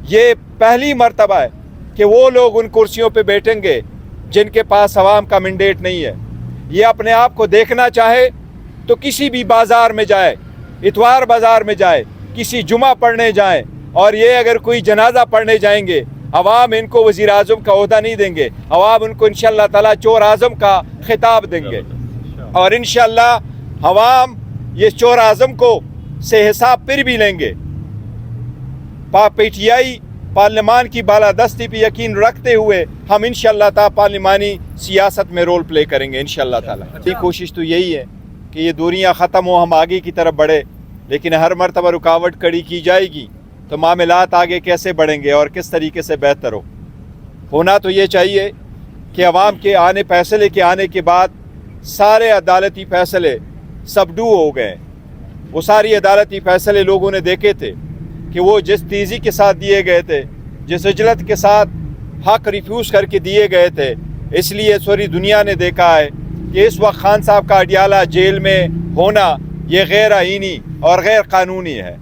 یہ پہلی مرتبہ ہے کہ وہ لوگ ان کرسیوں پہ بیٹھیں گے جن کے پاس عوام کا مینڈیٹ نہیں ہے۔ یہ اپنے آپ کو دیکھنا چاہے تو کسی بھی بازار میں جائے، اتوار بازار میں جائے، کسی جمعہ پڑھنے جائیں، اور یہ اگر کوئی جنازہ پڑھنے جائیں گے، عوام ان کو وزیر اعظم کا عہدہ نہیں دیں گے، عوام ان کو انشاءاللہ تعالیٰ چور اعظم کا خطاب دیں گے، اور انشاءاللہ عوام یہ چور اعظم کو سے حساب پھر بھی لیں گے۔ پی ٹی آئی پارلیمان کی بالادستی پہ یقین رکھتے ہوئے ہم انشاءاللہ تعالیٰ پارلیمانی سیاست میں رول پلے کریں گے انشاءاللہ تعالیٰ۔ کوشش تو یہی ہے کہ یہ دوریاں ختم ہو، ہم آگے کی طرف بڑھے، لیکن ہر مرتبہ رکاوٹ کھڑی کی جائے گی تو معاملات آگے کیسے بڑھیں گے اور کس طریقے سے بہتر ہونا تو یہ چاہیے کہ عوام کے فیصلے کے آنے کے بعد سارے عدالتی فیصلے سبڈو ہو گئے۔ وہ ساری عدالتی فیصلے لوگوں نے دیکھے تھے کہ وہ جس تیزی کے ساتھ دیے گئے تھے، جس عجلت کے ساتھ حق ریفیوز کر کے دیے گئے تھے، اس لیے سوری دنیا نے دیکھا ہے کہ اس وقت خان صاحب کا اڈیالہ جیل میں ہونا یہ غیر آئینی اور غیر قانونی ہے۔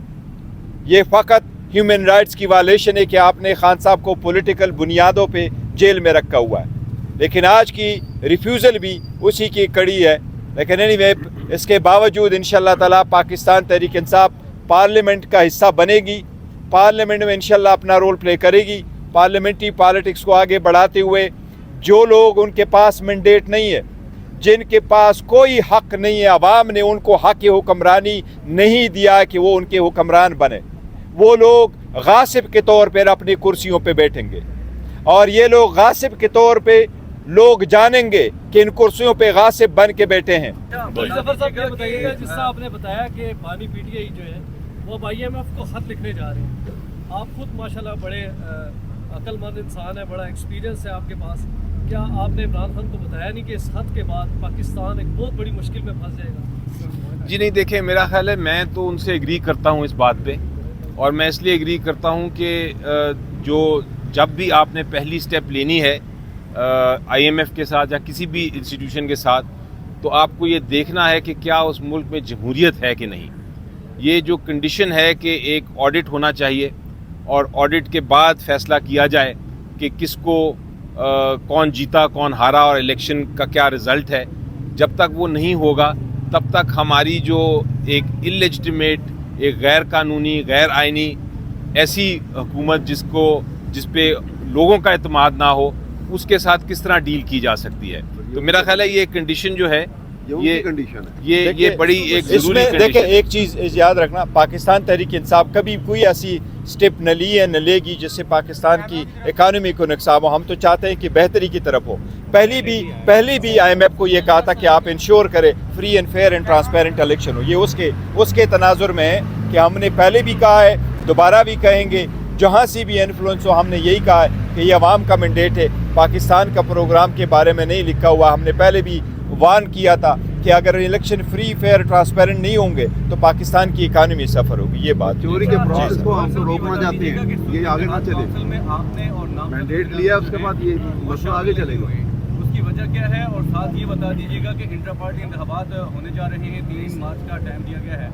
یہ فقط ہیومن رائٹس کی وائلیشن ہے کہ آپ نے خان صاحب کو پولیٹیکل بنیادوں پہ جیل میں رکھا ہوا ہے، لیکن آج کی ریفیوزل بھی اسی کی کڑی ہے۔ لیکن اس کے باوجود انشاءاللہ تعالیٰ پاکستان تحریک انصاف پارلیمنٹ کا حصہ بنے گی، پارلیمنٹ میں انشاءاللہ اپنا رول پلے کرے گی، پارلیمنٹری پالیٹکس کو آگے بڑھاتے ہوئے جو لوگ ان کے پاس مینڈیٹ نہیں ہے، جن کے پاس کوئی حق نہیں ہے، عوام نے ان کو حق حکمرانی نہیں دیا کہ وہ ان کے حکمران بنے، وہ لوگ غاصب کے طور پر اپنی کرسیوں پہ بیٹھیں گے، اور یہ لوگ غاصب کے طور پہ لوگ جانیں گے کہ ان کرسیوں پہ غاصب بن کے بیٹھے ہیں۔ ظفر صاحب یہ بتائیے گا، جس طرح آپ نے بتایا کہ بانی پی ٹی آئی جو ہے وہ IMF کو خط لکھنے جا رہے ہیں، آپ خود ماشاءاللہ بڑے عقل مند انسان ہیں، بڑا ایکسپیرینس ہے آپ کے پاس، کیا آپ نے عمران خان کو بتایا نہیں کہ اس خط کے بعد پاکستان ایک بہت بڑی مشکل میں پھنس جائے گا؟ جی نہیں، دیکھیں میرا خیال ہے میں تو ان سے ایگری کرتا ہوں اس بات پہ، اور میں اس لیے ایگری کرتا ہوں کہ جب بھی آپ نے پہلی سٹیپ لینی ہے IMF کے ساتھ یا کسی بھی انسٹیٹیوشن کے ساتھ، تو آپ کو یہ دیکھنا ہے کہ کیا اس ملک میں جمہوریت ہے کہ نہیں۔ یہ جو کنڈیشن ہے کہ ایک آڈٹ ہونا چاہیے، اور آڈٹ کے بعد فیصلہ کیا جائے کہ کس کو کون جیتا کون ہارا اور الیکشن کا کیا رزلٹ ہے۔ جب تک وہ نہیں ہوگا تب تک ہماری جو ایک اللیجٹمیٹ، ایک غیر قانونی، غیر آئینی ایسی حکومت جس پہ لوگوں کا اعتماد نہ ہو، اس کے ساتھ کس طرح ڈیل کی جا سکتی ہے۔ تو میرا خیال ہے یہ کنڈیشن جو ہے یہ بڑی ایک ضروری کنڈیشن ہے۔ دیکھیں ایک چیز یاد رکھنا، پاکستان تحریک انصاف کبھی کوئی ایسی سٹیپ نہ لی ہے نہ لے گی جس سے پاکستان کی اکانومی کو نقصان ہو۔ ہم تو چاہتے ہیں کہ بہتری کی طرف ہو۔ پہلی بھی IMF کو یہ کہا تھا کہ آپ انشور کریں free and fair and transparent election ہو۔ یہ اس کے تناظر میں ہے کہ ہم نے پہلے بھی کہا ہے، دوبارہ بھی کہیں گے، جہاں سے بھی انفلوئنس ہو ہم نے یہی کہا ہے کہ یہ عوام کا مینڈیٹ ہے، پاکستان کا پروگرام کے بارے میں نہیں لکھا ہوا۔ ہم نے پہلے بھی وارن کیا تھا کہ اگر الیکشن فری فیئر ٹرانسپیرنٹ نہیں ہوں گے تو پاکستان کی اکانومی سفر ہوگی۔ یہ بات چوری کے پروسیس کو ہم روکنا چاہتے ہیں، یہ آگے نہ چلے۔ مینڈیٹ لیا اس کے بعد یہ مسئلہ آگے چلے گا، اس کی وجہ کیا ہے؟ اور ساتھ یہ بتا دیجیے گا کہ انٹر پارٹی انتخابات ہونے جا رہے ہیں، 3 مارچ کا ٹائم دیا گیا ہے،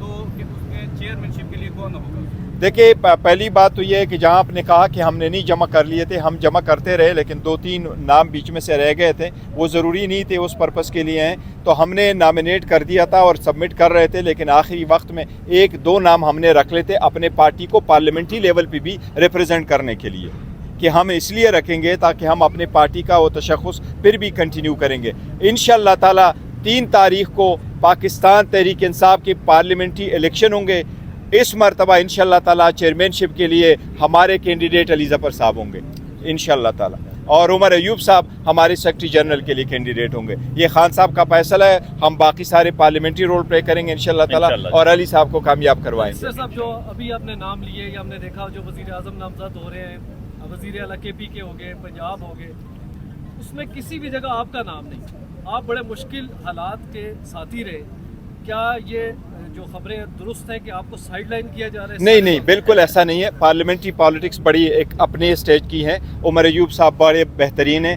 تو کہ اس میں چیئرمین شپ کے لیے کون ہوگا؟ دیکھیے پہلی بات تو یہ ہے کہ جہاں آپ نے کہا کہ ہم نے نہیں جمع کر لیے تھے، ہم جمع کرتے رہے، لیکن 2-3 نام بیچ میں سے رہ گئے تھے، وہ ضروری نہیں تھے اس پرپس کے لیے ہیں، تو ہم نے نامینیٹ کر دیا تھا اور سبمٹ کر رہے تھے، لیکن آخری وقت میں 1-2 نام ہم نے رکھ لیتے اپنے پارٹی کو پارلیمنٹری لیول پہ بھی ریپرزینٹ کرنے کے لیے، کہ ہم اس لیے رکھیں گے تاکہ ہم اپنے پارٹی کا وہ تشخص پھر بھی کنٹینیو کریں گے۔ انشاءاللہ تعالیٰ 3 تاریخ کو پاکستان تحریک انصاف کے پارلیمنٹری الیکشن ہوں گے۔ اس مرتبہ انشاءاللہ تعالیٰ چیئرمین شپ کے لیے ہمارے کینڈیڈیٹ علی ظفر صاحب ہوں گے انشاءاللہ تعالیٰ، اور عمر ایوب صاحب ہمارے سیکرٹری جنرل کے لیے کینڈیڈیٹ ہوں گے۔ یہ خان صاحب کا فیصلہ ہے، ہم باقی سارے پارلیمنٹری رول پلے کریں گے انشاءاللہ تعالیٰ، اور علی صاحب کو کامیاب کروائیں گے۔ صاحب جو ابھی آپ نے نام لیے یا ہم نے دیکھا جو وزیر اعظم نامزد ہو رہے ہیں، وزیر اعلیٰ KP کے ہو گئے، پنجاب ہو گئے، اس میں کسی بھی جگہ آپ کا نام نہیں، آپ بڑے مشکل حالات کے ساتھی رہے، کیا یہ جو خبریں درست ہیں کہ آپ کو سائیڈ لائن کیا جا رہا ہے؟ نہیں، بالکل ایسا نہیں ہے۔ پارلیمنٹری پالیٹکس بڑی ایک اپنے اسٹیج کی ہے۔ عمر ایوب صاحب بڑے بہترین ہیں،